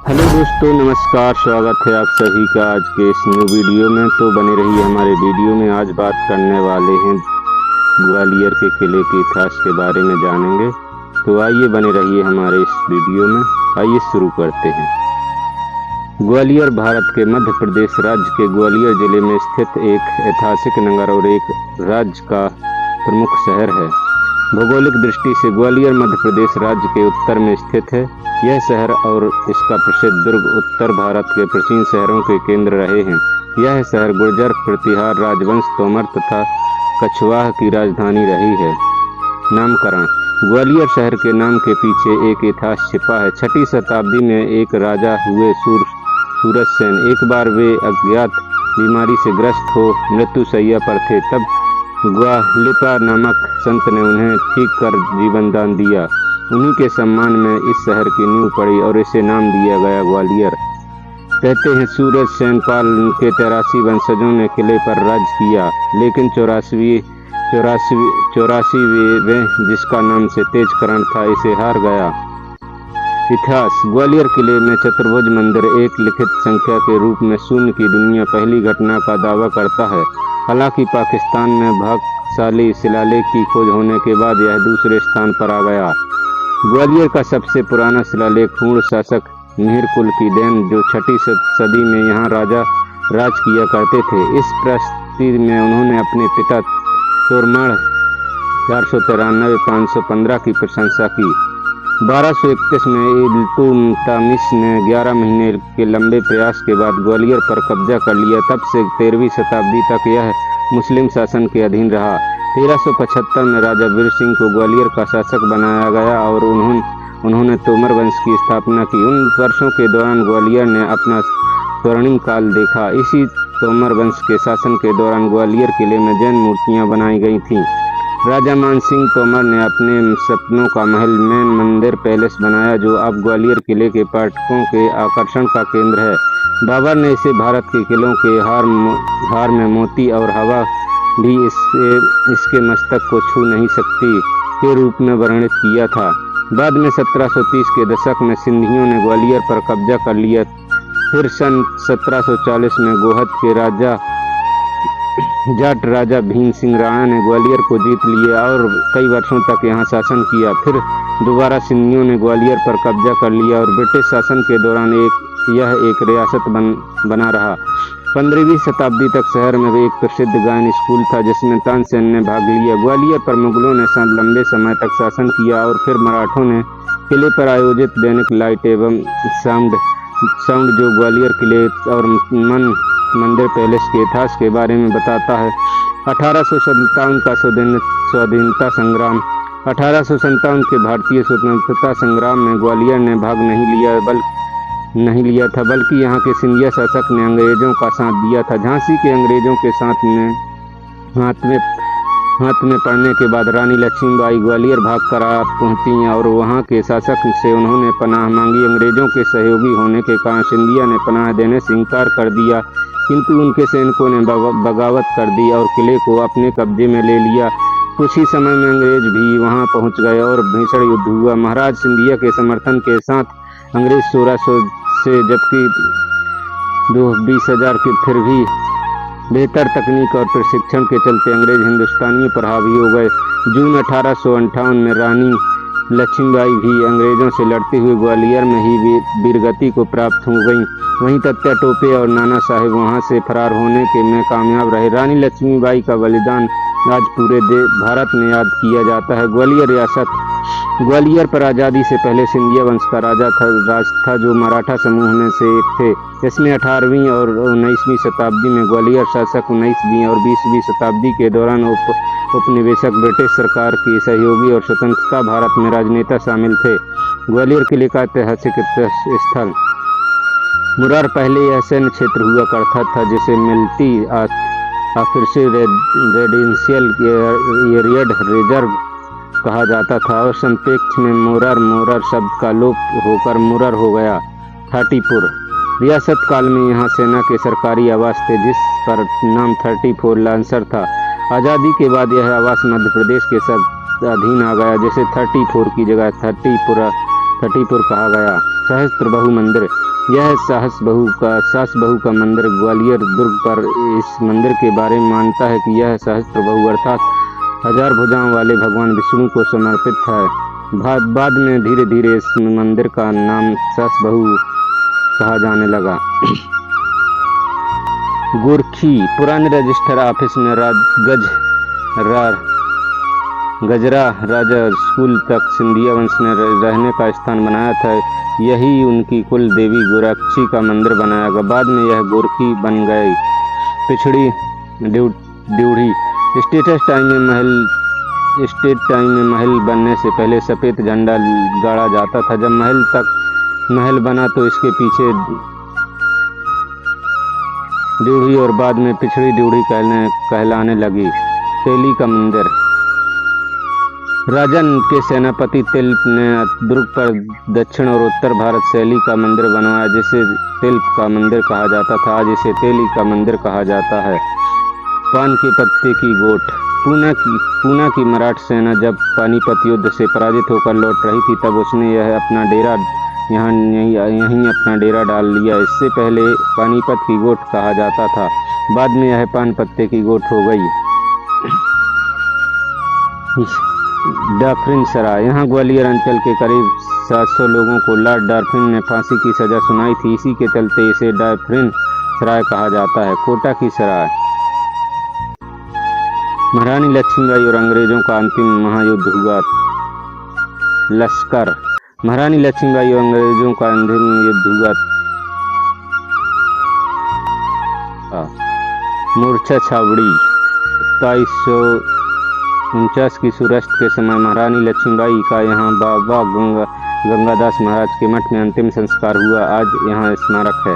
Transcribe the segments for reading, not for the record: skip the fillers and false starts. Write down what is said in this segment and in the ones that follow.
Hello दोस्तों, नमस्कार। स्वागत है आप सभी का आज के इस न्यू वीडियो में। तो बने रहिए हमारे वीडियो में। आज बात करने वाले हैं ग्वालियर के किले के इतिहास के बारे में जानेंगे। तो आइए बने रहिए हमारे इस वीडियो में। आइए शुरू करते हैं। ग्वालियर भारत के मध्य प्रदेश राज्य के ग्वालियर जिले में स्थित एक ऐतिहासिक नगर और एक राज्य का प्रमुख शहर है। भौगोलिक दृष्टि से ग्वालियर मध्य प्रदेश राज्य के उत्तर में स्थित है। यह शहर और इसका प्रसिद्ध दुर्ग उत्तर भारत के प्राचीन शहरों के केंद्र रहे हैं। यह शहर गुर्जर, प्रतिहार, राजवंश, तोमर तथा कछवाह की राजधानी रही है। नामकरण: ग्वालियर शहर के नाम के पीछे एक इतिहास छिपा है। 6वीं शताब्दी में एक राजा हुए सूरजसेन, एक बार वे अज्ञात बीमारी से ग्रस्त हो मृत्युशैया पर थे। तब ग्वालिपा नामक संत ने उन्हें ठीक कर जीवन दान दिया। उन्हीं के सम्मान में इस शहर की नींव पड़ी और इसे नाम दिया गया ग्वालियर। कहते हैं सूरजसेन पाल के 83 वंशजों ने किले पर राज किया, लेकिन 84वें जिसका नाम से तेजकरण था, इसे हार गया। इतिहास: ग्वालियर किले में चतुर्भुज मंदिर एक लिखित संख्या के रूप में शून्य की दुनिया पहली घटना का दावा करता है। हालांकि पाकिस्तान में भाग्यशाली शिलालेख की खोज होने के बाद यह दूसरे स्थान पर आ गया। ग्वालियर का सबसे पुराना शिलालेख हूण शासक मिहिर कुल की देन, जो 6वीं सदी में यहाँ राजा राज किया करते थे। इस परिस्थिति में उन्होंने अपने पिता तोरमाड़ 493-515 की प्रशंसा की। 1231 में इल्तुतमिश ने 11 महीने के लंबे प्रयास के बाद ग्वालियर पर कब्जा कर लिया। तब से 13वीं शताब्दी तक यह मुस्लिम शासन के अधीन रहा। 1375 में राजा वीर सिंह को ग्वालियर का शासक बनाया गया और उन्होंने तोमर वंश की स्थापना की। उन वर्षों के दौरान ग्वालियर ने अपना स्वर्णिम काल देखा। इसी तोमर वंश के शासन के दौरान ग्वालियर किले में जैन मूर्तियां बनाई गई थीं। राजा मानसिंह तोमर ने अपने सपनों का महल मैन मंदिर पैलेस बनाया, जो अब ग्वालियर किले के पर्यटकों के आकर्षण का केंद्र है। बाबर ने इसे भारत के किलों के हार में मोती और हवा भी इसके मस्तक को छू नहीं सकती के रूप में वर्णित किया था। बाद में 1730 के दशक में सिंधियों ने ग्वालियर पर कब्जा कर लिया। फिर सन 1740 में गोहद के जाट राजा भीम सिंह राणा ने ग्वालियर को जीत लिया और कई वर्षों तक यहाँ शासन किया। फिर दोबारा सिंधियों ने ग्वालियर पर कब्जा कर लिया और ब्रिटिश शासन के दौरान यह एक रियासत बना रहा। 15वीं शताब्दी तक शहर में एक प्रसिद्ध गायन स्कूल था, जिसमें तानसेन ने भाग लिया। ग्वालियर पर मुगलों ने लंबे समय तक शासन किया और फिर मराठों ने किले पर आयोजित दैनिक लाइट एवं साउंड जो ग्वालियर किले और मंदिर पैलेस के इतिहास के बारे में बताता है। 1857 का स्वाधीनता संग्राम: 1857 के भारतीय स्वतंत्रता संग्राम में ग्वालियर ने भाग नहीं लिया था, बल्कि यहाँ के सिंधिया शासक ने अंग्रेजों का साथ दिया था। झांसी के अंग्रेजों के साथ में हाथ में पड़ने के बाद रानी लक्ष्मीबाई ग्वालियर भागकर पहुंची और वहां के शासक से उन्होंने पनाह मांगी। अंग्रेजों के सहयोगी होने के कारण सिंधिया ने पनाह देने से इनकार कर दिया, किंतु उनके सैनिकों ने बगावत कर दी और किले को अपने कब्जे में ले लिया। कुछ ही समय में अंग्रेज भी वहां पहुंच गए और भीषण युद्ध हुआ। महाराज सिंधिया के समर्थन के साथ अंग्रेज 1600 से, जबकि 20,000 की फिर भी बेहतर तकनीक और प्रशिक्षण के चलते अंग्रेज हिंदुस्तानियों पर हावी हो गए। जून 1858 में रानी लक्ष्मीबाई भी अंग्रेजों से लड़ते हुए ग्वालियर में ही वीरगति को प्राप्त हो गईं। वहीं तात्या टोपे और नाना साहेब वहां से फरार होने में कामयाब रहे। रानी लक्ष्मीबाई का बलिदान आज पूरे भारत में याद किया जाता है। ग्वालियर रियासत: ग्वालियर पर आज़ादी से पहले सिंधिया वंश का राज था, जो मराठा समूह में से एक थे। इसमें 18वीं और 19वीं शताब्दी में ग्वालियर शासक 19वीं और 20वीं शताब्दी के दौरान उपनिवेशक ब्रिटिश सरकार की सहयोगी और स्वतंत्रता भारत में राजनेता शामिल थे। ग्वालियर किले का ऐतिहासिक स्थल: मुरार पहले यह सैन्य क्षेत्र हुआ करता था, जिसे मिलिट्री ऑफिसर रेजिडेंशियल रिजर्व कहा जाता था और संक्षेप में मोरर शब्द का लोप होकर मुरर हो गया। थाटीपुर: रियासत काल में यहाँ सेना के सरकारी आवास थे, जिस पर नाम 34 लांसर था। आज़ादी के बाद यह आवास मध्य प्रदेश के अधीन आ गया, जिसे 34 की जगह 30पुर कहा गया। सहस्त्र बहु मंदिर: यह सास बहू का मंदिर ग्वालियर दुर्ग पर इस मंदिर के बारे में मानता है कि यह सहस्त्र बहू अर्थात 1000 भुजाओं वाले भगवान विष्णु को समर्पित है। बाद में धीरे धीरे इस मंदिर का नाम सास बहू कहा जाने लगा। गोरखी पुराने रजिस्टर ऑफिस में गजरा राजा स्कूल तक सिंधिया वंश ने रहने का स्थान बनाया था। यही उनकी कुल देवी गोरक्षी का मंदिर बनाया गया। बाद में यह गोरखी बन गई। पिछड़ी ड्यूढ़ी स्टेट टाइम में महल बनने से पहले सफ़ेद झंडा गाड़ा जाता था। जब महल बना तो इसके पीछे ड्यूढ़ी और बाद में पिछड़ी ड्यूढ़ी कहलाने लगी। तेली का मंदिर राजा के सेनापति तिल्प ने दुर्ग पर दक्षिण और उत्तर भारत शैली का मंदिर बनवाया, जिसे तिल्प का मंदिर कहा जाता था। आज इसे तेली का मंदिर कहा जाता है। पान के पत्ते की गोठ पूना की मराठ सेना जब पानीपत युद्ध से पराजित होकर लौट रही थी तब उसने यहीं अपना डेरा डाल लिया। इससे पहले पानीपत की गोठ कहा जाता था, बाद में यह पान पत्ते की गोठ हो गई। डाफरिन सराय यहाँ ग्वालियर अंचल के करीब 700 लोगों को लॉर्ड डाफरिन ने फांसी की सजा सुनाई थी। इसी के चलते इसे डाफरिन सराय कहा जाता है। कोटा की सराय महारानी लक्ष्मीबाई और अंग्रेजों का अंतिम महायुद्ध हुआ। लश्कर महारानी लक्ष्मीबाई और अंग्रेजों का अंतिम युद्ध हुआ। मूर्छा छावड़ी 2749 की सूर्यास्त के समय महारानी लक्ष्मीबाई का यहाँ बाबा गंगादास महाराज के मठ में अंतिम संस्कार हुआ। आज यहाँ स्मारक है।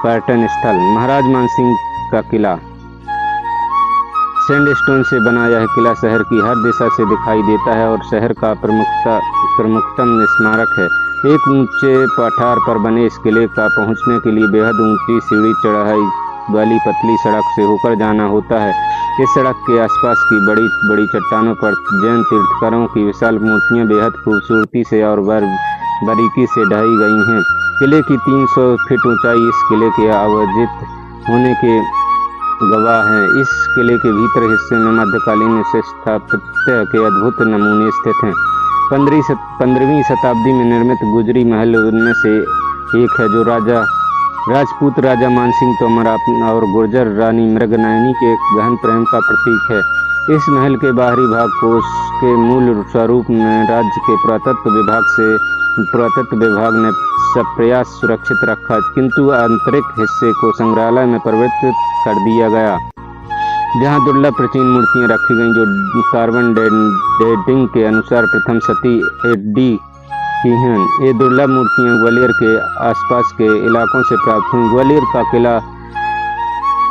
पर्यटन स्थल महाराज मानसिंह का किला सैंडस्टोन से बना यह किला शहर की हर दिशा से दिखाई देता है और शहर का प्रमुखतम स्मारक है। एक ऊंचे पठार पर बने इस किले का पहुंचने के लिए बेहद ऊंची सीढ़ी चढ़ाई वाली पतली सड़क से होकर जाना होता है। इस सड़क के आसपास की बड़ी बड़ी चट्टानों पर जैन तीर्थंकरों की विशाल मूर्तियां बेहद खूबसूरती से और बारीकी से ढाई गई हैं। किले की 300 फीट ऊंचाई इस किले के अवजित होने के गवाह हैं। इस किले के भीतर हिस्से में मध्यकालीन स्थापत्य के अद्भुत नमूने स्थित हैं। 15वीं शताब्दी में निर्मित गुजरी महल उनमें से एक है, जो राजपूत राजा मानसिंह तोमर और गुर्जर रानी मृगनयनी के गहन प्रेम का प्रतीक है। इस महल के बाहरी भाग को उसके मूल स्वरूप में राज्य के पुरातत्व विभाग ने सप्रयास सुरक्षित रखा, किंतु आंतरिक हिस्से को संग्रहालय में परिवर्तित कर दिया गया, जहां दुर्लभ प्राचीन मूर्तियां रखी गईं जो कार्बन डेटिंग के अनुसार प्रथम शती AD की हैं। ये दुर्लभ मूर्तियां ग्वालियर के आसपास के इलाकों से प्राप्त हुई। ग्वालियर का किला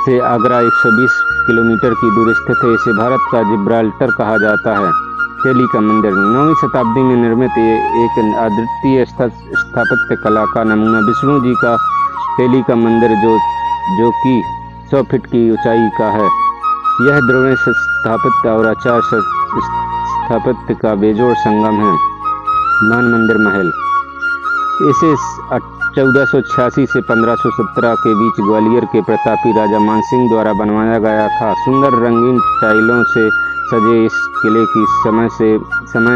से आगरा 120 किलोमीटर की दूरी स्थित है। इसे भारत का जिब्राल्टर कहा जाता है। तेली का मंदिर 9वीं शताब्दी में निर्मित एक अद्वितीय स्थापत्य कला का नमूना विष्णु जी का तेली का मंदिर जो कि 100 फीट की ऊंचाई का है। यह द्रविड़ स्थापत्य और आचार स्थापत्य का बेजोड़ संगम है। मान मंदिर महल इसे 1486 से 1517 के बीच ग्वालियर के प्रतापी राजा मानसिंह द्वारा बनवाया गया था। सुंदर रंगीन टाइलों से सजे इस किले की समय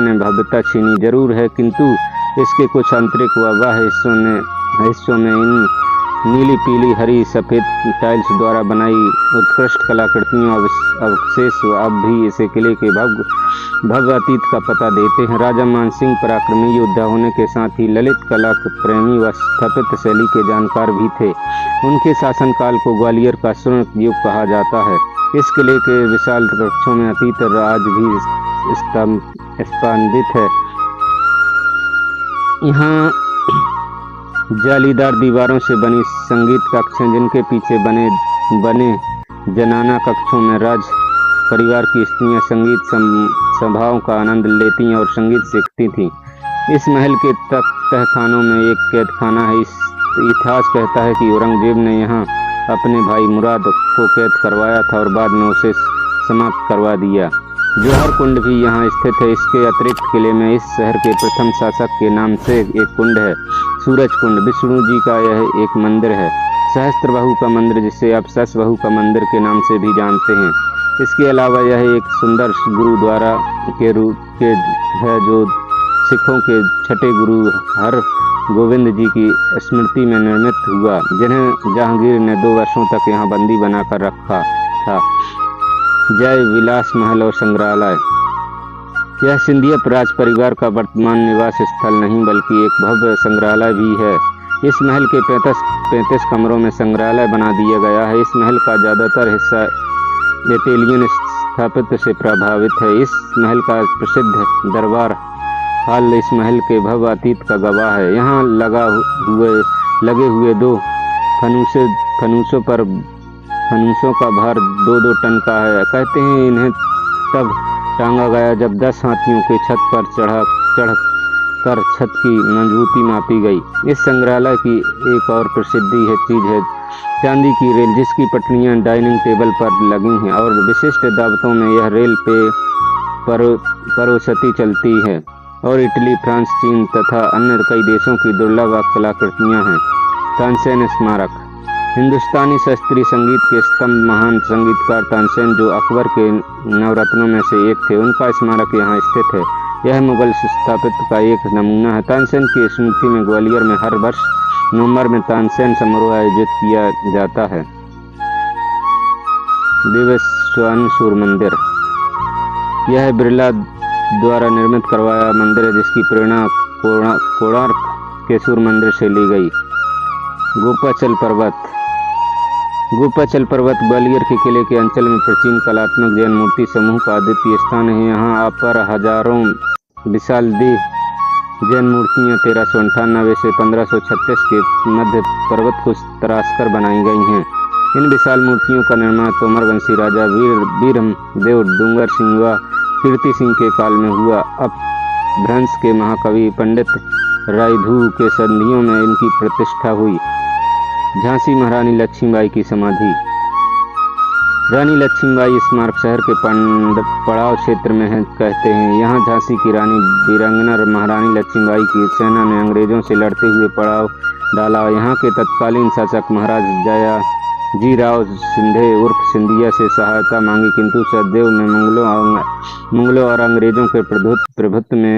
ने भव्यता छीनी जरूर है, किंतु इसके कुछ आंतरिक व बाह्य हिस्सों में इन नीली पीली हरी सफ़ेद टाइल्स द्वारा बनाई उत्कृष्ट कलाकृतियों अवशेष अब भी इसे किले के भव्य अतीत का पता देते हैं। राजा मानसिंह पराक्रमी योद्धा होने के साथ ही ललित कला प्रेमी व स्थापत्य शैली के जानकार भी थे। उनके शासनकाल को ग्वालियर का स्वर्ण युग कहा जाता है। इस किले के विशाल कक्षों में अतीत आज भी स्पंदित है। यहाँ जालीदार दीवारों से बनी संगीत कक्षें, जिनके पीछे बने जनाना कक्षों में राज परिवार की स्त्रियां संगीत सभाओं का आनंद लेती और संगीत सीखती थीं। इस महल के तहखानों में एक कैदखाना है। इतिहास कहता है कि औरंगजेब ने यहाँ अपने भाई मुराद को कैद करवाया था और बाद में उसे समाप्त करवा दिया। जौहर कुंड भी यहाँ स्थित है। इसके अतिरिक्त किले में इस शहर के प्रथम शासक के नाम से एक कुंड है। सूरज कुंड विष्णु जी का यह एक मंदिर है। सहस्त्रबाहु का मंदिर, जिसे आप शशबाहु का मंदिर के नाम से भी जानते हैं। इसके अलावा यह एक सुंदर गुरुद्वारा के रूप के है, जो सिखों के छठे गुरु हर गोविंद जी की स्मृति में निर्मित हुआ, जिन्हें जहांगीर ने 2 वर्षों तक यहाँ बंदी बनाकर रखा था। जय विलास महल और संग्रहालय। यह सिंधिया राज परिवार का वर्तमान निवास स्थल नहीं, बल्कि एक भव्य संग्रहालय भी है। इस महल के 35 कमरों में संग्रहालय बना दिया गया है। इस महल का ज़्यादातर हिस्सा इटालियन स्थापत्य से प्रभावित है। इस महल का प्रसिद्ध दरबार हाल इस महल के भव्य अतीत का गवाह है। यहाँ लगे हुए 2 फनुसों का भार 2-2 टन का है। कहते हैं इन्हें तब टांगा गया जब 10 हाथियों के छत पर चढ़कर छत की मजबूती मापी गई। इस संग्रहालय की एक और प्रसिद्धि चीज है चांदी की रेल, जिसकी पटरियां डाइनिंग टेबल पर लगी हैं और विशिष्ट दावतों में यह रेल पे परोसती चलती है। और इटली, फ्रांस, चीन तथा अन्य कई देशों की दुर्लभ कलाकृतियां हैं। तानसेन स्मारक। हिंदुस्तानी शास्त्रीय संगीत के स्तंभ महान संगीतकार तानसेन, जो अकबर के नवरत्नों में से एक थे, उनका स्मारक यहाँ स्थित है। यह मुगल स्थापत्य का एक नमूना है। तानसेन की स्मृति में ग्वालियर में हर वर्ष नवंबर में तानसेन समारोह आयोजित किया जाता है। दिव्यस्वान सूर्य मंदिर। यह बिरला द्वारा निर्मित करवाया मंदिर है, जिसकी प्रेरणा कोणार्क के सूर्य मंदिर से ली गई। गोपाचल पर्वत। गोपाचल पर्वत ग्वालियर के किले के अंचल में प्राचीन कलात्मक जैन मूर्ति समूह का अद्वितीय स्थान है। यहाँ पर हजारों विशाल जैन मूर्तियाँ 1398 से 1536 के मध्य पर्वत को तराशकर बनाई गई हैं। इन विशाल मूर्तियों का निर्माण तोमरवंशी राजा वीरदेव डूंगर सिंह व कीर्ति सिंह के काल में हुआ। अपभ्रंश के महाकवि पंडित रायधू के संधियों में इनकी प्रतिष्ठा हुई। झांसी महारानी लक्ष्मीबाई की समाधि। रानी लक्ष्मीबाई स्मारक शहर के पड़ाव क्षेत्र में है कहते हैं। यहाँ झांसी की रानी वीरांगना महारानी लक्ष्मीबाई की सेना ने अंग्रेजों से लड़ते हुए पड़ाव डाला। यहाँ के तत्कालीन शासक महाराज जयाजीराव सिंधे उर्फ सिंधिया से सहायता मांगी, किंतु सदैव में मुगलों और अंग्रेजों के प्रभुत्व में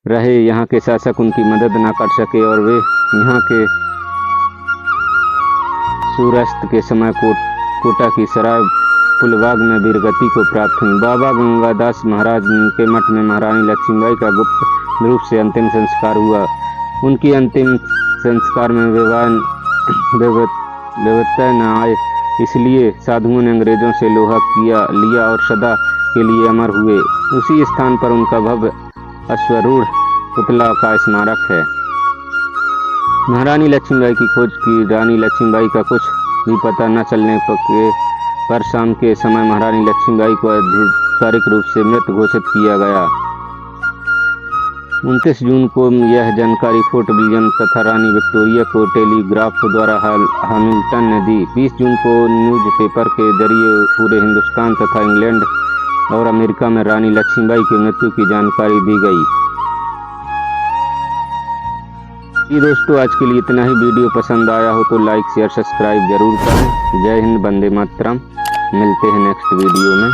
रहे यहाँ के शासक उनकी मदद न कर सके और वे यहाँ के सूर्यास्त के समय कोटा की सराय पुलबाग में वीरगति को प्राप्त हुई। बाबा गंगादास महाराज के मठ में महारानी लक्ष्मीबाई का गुप्त रूप से अंतिम संस्कार हुआ। उनकी अंतिम संस्कार में व्यवस्था न आए, इसलिए साधुओं ने अंग्रेजों से लोहा लिया और सदा के लिए अमर हुए। उसी स्थान पर उनका भव्य अश्वरूढ़ पुतला का स्मारक है। महारानी लक्ष्मीबाई की खोज की। रानी लक्ष्मीबाई का कुछ भी पता न चलने पर शाम के समय महारानी लक्ष्मीबाई को आधिकारिक रूप से मृत घोषित किया गया। 29 जून को यह जानकारी फोर्ट विलियम तथा रानी विक्टोरिया को टेलीग्राफ द्वारा हैमिल्टन ने दी। 20 जून को न्यूज़पेपर के जरिए पूरे हिंदुस्तान तथा इंग्लैंड और अमेरिका में रानी लक्ष्मीबाई की मृत्यु की जानकारी दी गई। ये दोस्तों आज के लिए इतना ही। वीडियो पसंद आया हो तो लाइक शेयर सब्सक्राइब जरूर करें। जय हिंद, वंदे मातरम। मिलते हैं नेक्स्ट वीडियो में।